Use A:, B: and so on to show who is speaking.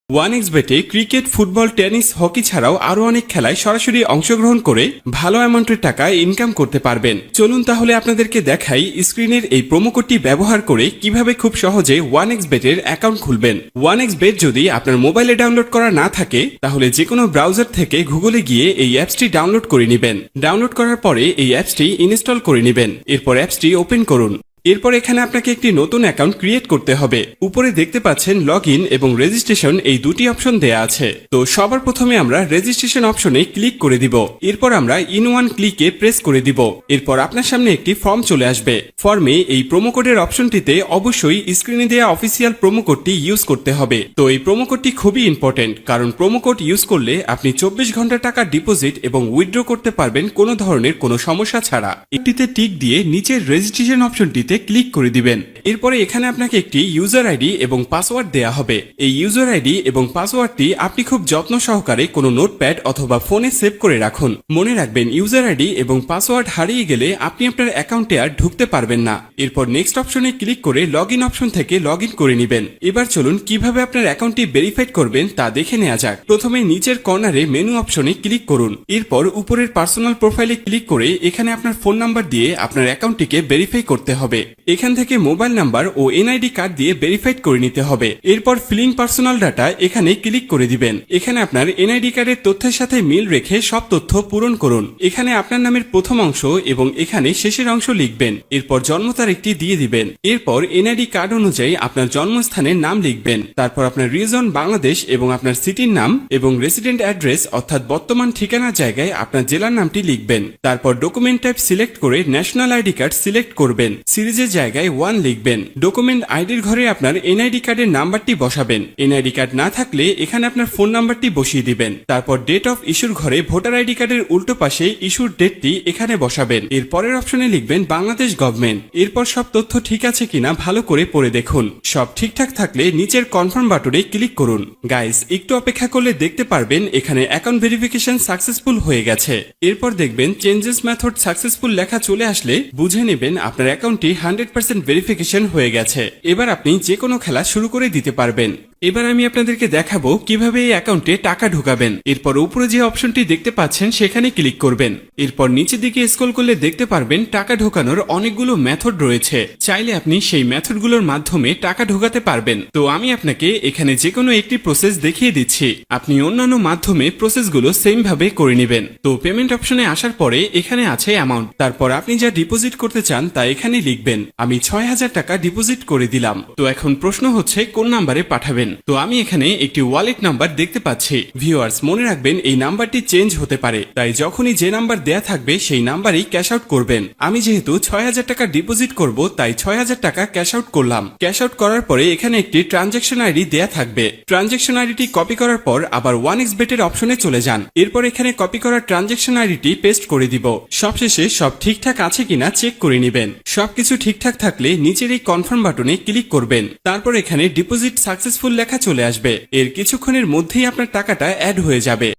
A: OneXBet এ cricket, football, tennis, hockey ছাড়াও আরো অনেক খেলায় সরাসরি অংশগ্রহণ করে ভালো অ্যামাউন্টের টাকা ইনকাম করতে পারবেন। চলুন তাহলে আপনাদেরকে দেখাই স্ক্রিনের এই প্রোমো কোডটি ব্যবহার করে কিভাবে খুব সহজে OneXBet এর অ্যাকাউন্ট খুলবেন। OneXBet যদি আপনার মোবাইলে ডাউনলোড করা না থাকে তাহলে যে কোনো ব্রাউজার থেকে গুগলে গিয়ে এই অ্যাপসটি ডাউনলোড করে নেবেন। ডাউনলোড করার পরে এই অ্যাপসটি ইনস্টল করে নেবেন। এরপর অ্যাপসটি ওপেন করুন। এরপর এখানে আপনাকে একটি নতুন অ্যাকাউন্ট ক্রিয়েট করতে হবে। উপরে দেখতে পাচ্ছেন লগইন এবং রেজিস্ট্রেশন এই দুটি অপশন দেয়া আছে। তো সবার প্রথমে আমরা রেজিস্ট্রেশন অপশনে ক্লিক করে দিব। এরপর আমরা ইন ওয়ান ক্লিকে প্রেস করে দিব। এরপর আপনার সামনে একটি ফর্ম চলে আসবে। ফর্মে এই প্রোমো কোডের অপশনটিতে অবশ্যই স্ক্রিনে দেওয়া অফিসিয়াল প্রোমো কোডটি ইউজ করতে হবে। তো এই প্রোমো কোডটি খুবই ইম্পর্টেন্ট, কারণ প্রোমো কোড ইউজ করলে আপনি 24 ঘন্টা টাকা ডিপোজিট এবং উইথড্র করতে পারবেন কোনো ধরনের কোনো সমস্যা ছাড়া। একটিতে টিক দিয়ে নিচের রেজিস্ট্রেশন অপশনটি ক্লিক করে দিবেন। এরপরে এখানে আপনাকে একটি ইউজার আইডি এবং পাসওয়ার্ড দেয়া হবে। এই ইউজার আইডি এবং পাসওয়ার্ডটি আপনি খুব যত্ন সহকারে কোনো নোটপ্যাড অথবা ফোনে সেভ করে রাখুন। মনে রাখবেন ইউজার আইডি এবং পাসওয়ার্ড হারিয়ে গেলে আপনি আপনার অ্যাকাউন্টে আর ঢুকতে পারবেন না। এরপর নেক্সট অপশনে ক্লিক করে লগইন অপশন থেকে লগইন করে নেবেন। এবার চলুন কিভাবে আপনার অ্যাকাউন্টটি ভেরিফাইড করবেন তা দেখে নেওয়া যাক। প্রথমে নিচের কর্নারে মেনু অপশনে ক্লিক করুন। এরপর উপরের পার্সোনাল প্রোফাইলে ক্লিক করে এখানে আপনার ফোন নাম্বার দিয়ে আপনার অ্যাকাউন্টটিকে ভেরিফাই করতে হবে। এখান থেকে মোবাইল নাম্বার ও এনআইডি কার্ড দিয়ে ভেরিফাইড করে নিতে হবে। এরপর ফিলিং পার্সোনাল ডাটা এখানে ক্লিক করে দিবেন। এখানে আপনার এনআইডি কার্ডের তথ্যের সাথে মিল রেখে সব তথ্য পূরণ করুন। এখানে আপনার নামের প্রথম অংশ এবং এখানে শেষের অংশ লিখবেন। এরপর জন্ম তারিখটি দিয়ে দিবেন। এরপর এনআইডি কার্ড অনুযায়ী আপনার জন্মস্থানের নাম লিখবেন। তারপর আপনার রিজন বাংলাদেশ এবং আপনার সিটির নাম এবং রেসিডেন্ট অ্যাড্রেস অর্থাৎ বর্তমান ঠিকানার জায়গায় আপনার জেলার নামটি লিখবেন। তারপর ডকুমেন্ট টাইপ সিলেক্ট করে ন্যাশনাল আইডি কার্ড সিলেক্ট করবেন। সিরিজের জায়গায় 1 লিখবেন। ডকুমেন্ট আইডির ঘরে আপনার এনআইডি কার্ডের নাম্বারটি বসাবেন। এনআইডি কার্ড না থাকলে এখানে আপনার ফোন নাম্বারটি বসিয়ে দিবেন। তারপর ডেট অফ ইস্যুর ঘরে ভোটার আইডি কার্ডের উল্টো পাশে ইস্যুর ডেটটি এখানে বসাবেন। এর পরের অপশনে লিখবেন বাংলাদেশ গভর্নমেন্ট। এরপর সব তথ্য ঠিক আছে কিনা ভালো করে পড়ে দেখুন। সব ঠিকঠাক থাকলে নিচের কনফার্ম বাটনে ক্লিক করুন। গাইস, একটু অপেক্ষা করলে দেখতে পারবেন এখানে অ্যাকাউন্ট ভেরিফিকেশন সাকসেসফুল হয়ে গেছে। এরপর দেখবেন চেঞ্জেস মেথড সাকসেসফুল লেখা চলে আসলে বুঝে নেবেন আপনার অ্যাকাউন্টটি 100% ভেরিফিকেশন হয়ে গেছে। এবার আপনি যে কোনো খেলা শুরু করে দিতে পারবেন। এবার আমি আপনাদেরকে দেখাবো কিভাবে এই অ্যাকাউন্টে টাকা ঢোকাবেন। এরপর উপরে যে অপশনটি দেখতে পাচ্ছেন সেখানে ক্লিক করবেন। এরপর নিচের দিকে স্ক্রল করলে দেখতে পারবেন টাকা ঢোকানোর অনেকগুলো মেথড রয়েছে। চাইলে আপনি সেই মেথডগুলোর মাধ্যমে টাকা ঢোকাতে পারবেন। তো আমি আপনাকে এখানে যে কোনো একটি প্রসেস দেখিয়ে দিচ্ছি। আপনি অন্যান্য মাধ্যমে প্রসেসগুলো সেম ভাবে করে নেবেন। তো পেমেন্ট অপশনে আসার পরে এখানে আছে অ্যামাউন্ট। তারপর আপনি যা ডিপোজিট করতে চান তা এখানে লিখবেন। আমি 6000 টাকা ডিপোজিট করে দিলাম। তো এখন প্রশ্ন হচ্ছে কোন নাম্বারে পাঠাবেন। তো আমি এখানে একটি ওয়ালেট নাম্বার দেখতে পাচ্ছি। ভিউয়ার্স, মনে রাখবেন এই নাম্বারটি চেঞ্জ হতে পারে, তাই যখনই যে নাম্বার দেয়া থাকবে সেই নাম্বারই ক্যাশ আউট করবেন। আমি যেহেতু 6000 টাকা ডিপোজিট করব তাই 6000 টাকা ক্যাশ আউট করলাম। ক্যাশ আউট করার পরে এখানে একটি ট্রানজ্যাকশন আইডি দেয়া থাকবে। ট্রানজ্যাকশন আইডিটি কপি করার পর আবার OneXBet এর অপশনে চলে যান। এরপর এখানে কপি করা ট্রানজ্যাকশন আইডিটি পেস্ট করে দিব। সবশেষে সব ঠিকঠাক আছে কিনা চেক করে নেবেন। সবকিছু ঠিকঠাক থাকলে নিচের এই কনফার্ম বাটনে ক্লিক করবেন। তারপর এখানে ডিপোজিট সাকসেসফুল লেখা চলে আসবে। এর কিছুক্ষণের মধ্যেই আপনার টাকাটা অ্যাড হয়ে যাবে।